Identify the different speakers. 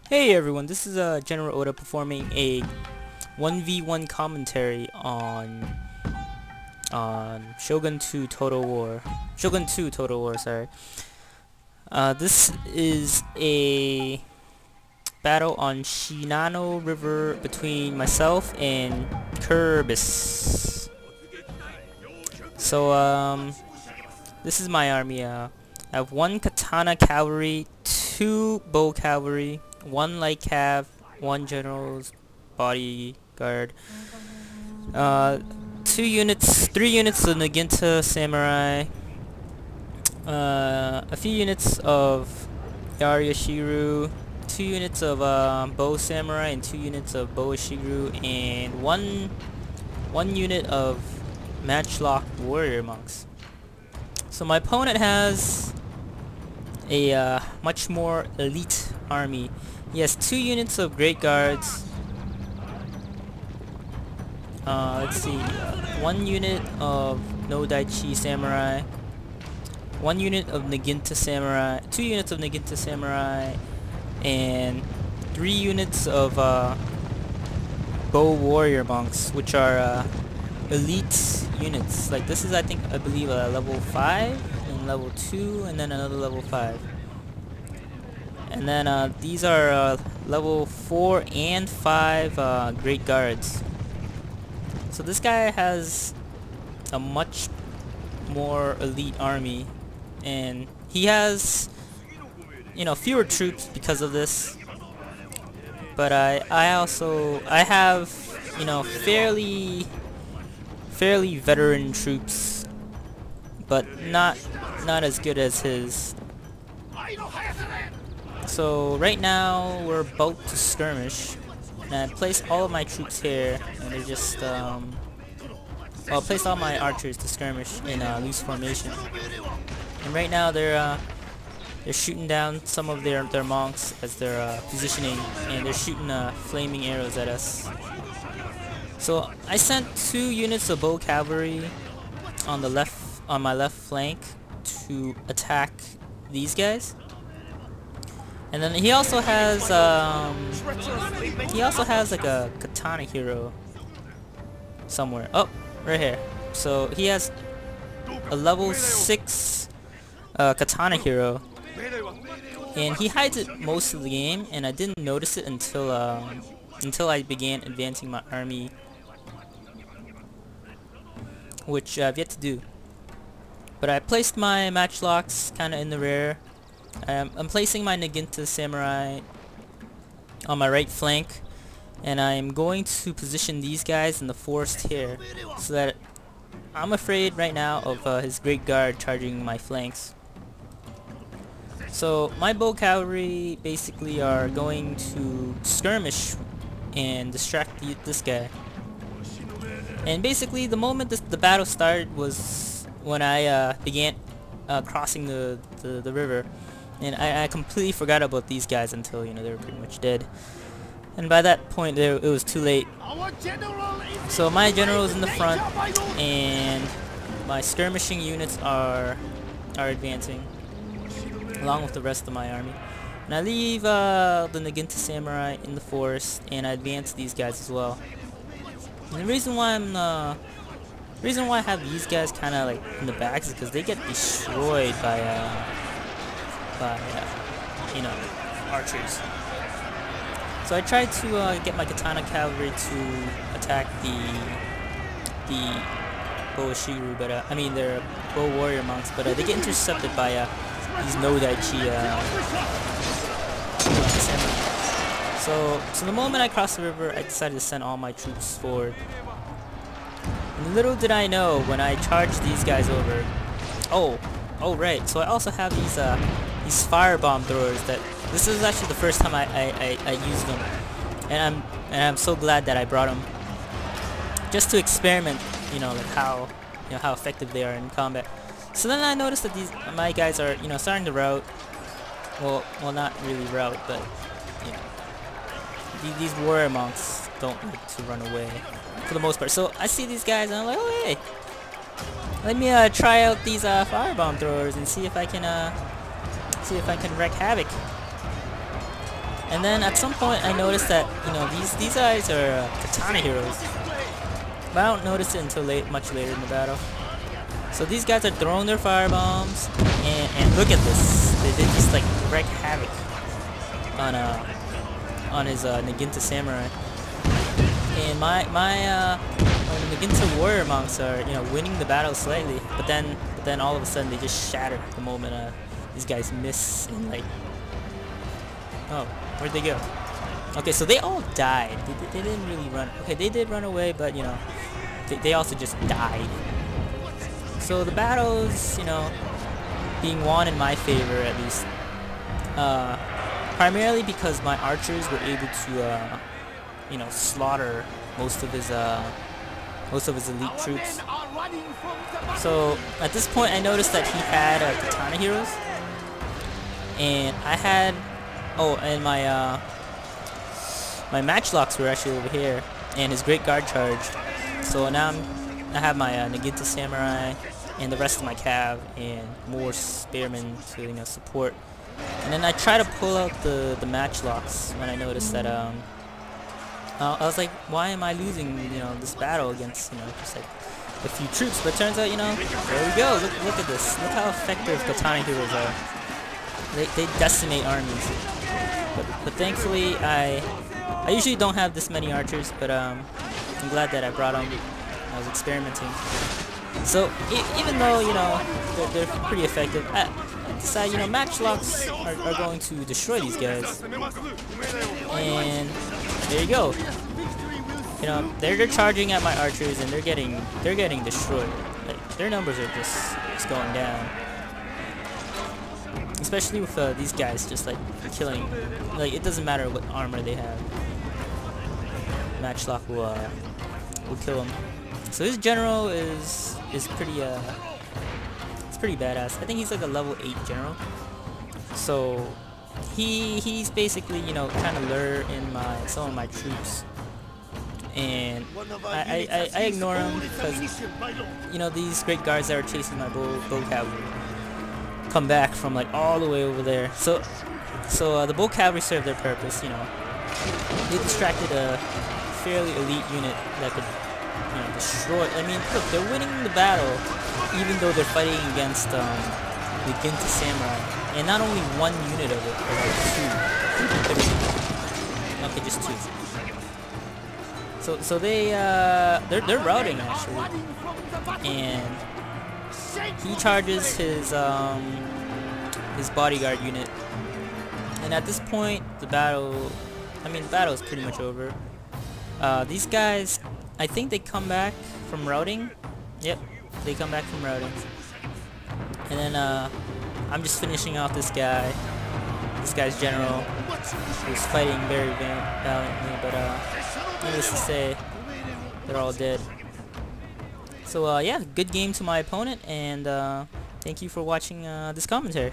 Speaker 1: Hey everyone, this is General Oda performing a 1v1 commentary on Shogun 2 Total War. Shogun 2 Total War, sorry. This is a battle on Shinano River between myself and Kurbis. So this is my army. I have 1 katana cavalry, 2 bow cavalry, 1 light cav, 1 general's bodyguard, 3 units of Naginta samurai, a few units of Yaryashiru, 2 units of bow samurai, and 2 units of boashiru, and one unit of matchlock warrior monks. So my opponent has a much more elite army. He has 2 units of great guards. Let's see, 1 unit of no daichi samurai, 1 unit of Naginta samurai, 2 units of Naginta samurai, and 3 units of bow warrior monks, which are elite units. Like this is, I believe level 5 and level 2 and then another level 5. And then these are level 4 and 5 great guards. So this guy has a much more elite army, and he has, fewer troops because of this. But I have, fairly veteran troops, but not as good as his. So right now we're about to skirmish, and I placed all of my troops here, and they're just I placed all my archers to skirmish in loose formation. And right now they're shooting down some of their monks as they're positioning, and they're shooting flaming arrows at us. So I sent 2 units of bow cavalry on my left flank to attack these guys. And then he also has like a katana hero somewhere. Oh, right here. So he has a level 6 katana hero, and he hides it most of the game, and I didn't notice it until I began advancing my army, which I've yet to do. But I placed my matchlocks kind of in the rear. I'm placing my Naginta samurai on my right flank, and I'm going to position these guys in the forest here, so that I'm afraid right now of his great guard charging my flanks. So my bow cavalry basically are going to skirmish and distract this guy. And basically the moment the battle started was when I began crossing the river. And I completely forgot about these guys until, they were pretty much dead. And by that point, it was too late. So my general is in the front, and my skirmishing units are advancing, along with the rest of my army. And I leave the Naginta samurai in the forest, and I advance these guys as well. And the reason why I have these guys kind of like in the back is because they get destroyed by archers. So I tried to get my katana cavalry to attack the boashiru, but they're bow warrior monks, but they get intercepted by these no daichi samurai. So the moment I crossed the river, I decided to send all my troops forward. And little did I know when I charged these guys over. Oh right. So I also have these firebomb throwers. This is actually the first time I used them, and I'm so glad that I brought them, just to experiment, like how effective they are in combat. So then I noticed that my guys are starting to rout. Well, not really rout, but these warrior monks don't like to run away for the most part. So I see these guys, and I'm like, oh hey, let me try out these firebomb throwers and see if I can wreak havoc. And then at some point I noticed that, you know, these guys are katana heroes. But I don't notice it until much later in the battle. So these guys are throwing their fire bombs, and look at this. They just like wreak havoc on his Naginta samurai. And my Naginta warrior monks are, you know, winning the battle slightly, but then all of a sudden they just shatter the moment these guys miss and like, oh, where'd they go? Okay, so they all died. They didn't really run. Okay, they did run away, but you know, they also just died. So the battles, you know, being won in my favor at least, primarily because my archers were able to, you know, slaughter most of his elite troops. So at this point, I noticed that he had katana heroes, and I had, oh, and my matchlocks were actually over here, and his great guard charge. So now I have my Naginta samurai and the rest of my cav and more spearmen to, you know, support. And then I try to pull out the matchlocks when I noticed that I was like, why am I losing, you know, this battle against, you know, just like a few troops? But it turns out, you know, there we go. Look at this. Look how effective katana heroes are. They decimate armies. But thankfully I usually don't have this many archers, but I'm glad that I brought them. I was experimenting. So even though, you know, they're pretty effective, I decided, you know, matchlocks are going to destroy these guys. And there you go. You know, they're charging at my archers and they're getting destroyed. Like, their numbers are just going down. Especially with these guys just like killing. Like, it doesn't matter what armor they have. Matchlock will kill them. So his general is pretty it's pretty badass. I think he's like a level 8 general. So he's basically, you know, trying to lure in some of my troops, and I ignore him because, you know, these great guards that are chasing my bow cavalry come back from like all the way over there. So the bow cavalry served their purpose. You know, they distracted a fairly elite unit that could, you know, destroy. I mean, look, they're winning the battle even though they're fighting against the Ginta samurai, and not only one unit of it, but like 2. Okay, just 2. So they're routing actually, and he charges his bodyguard unit, and at this point the battle is pretty much over. These guys, I think they come back from routing. Yep, they come back from routing. And then I'm just finishing off this guy's general, who's fighting very valiantly, but needless to say, they're all dead. So yeah, good game to my opponent, and thank you for watching this commentary.